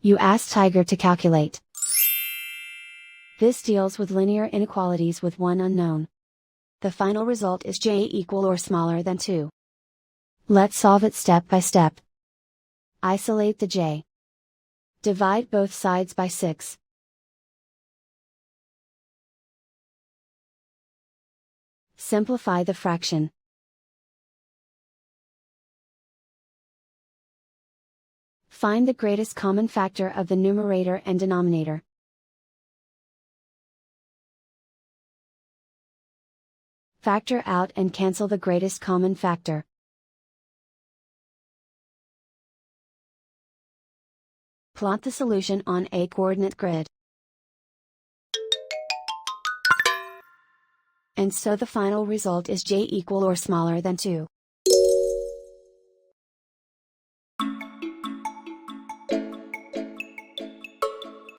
You ask Tiger to calculate. This deals with linear inequalities with one unknown. The final result is j equal or smaller than 2. Let's solve it step by step. Isolate the j. Divide both sides by 6. Simplify the fraction. Find the greatest common factor of the numerator and denominator. Factor out and cancel the greatest common factor. Plot the solution on a coordinate grid. And so the final result is j equal or smaller than 2.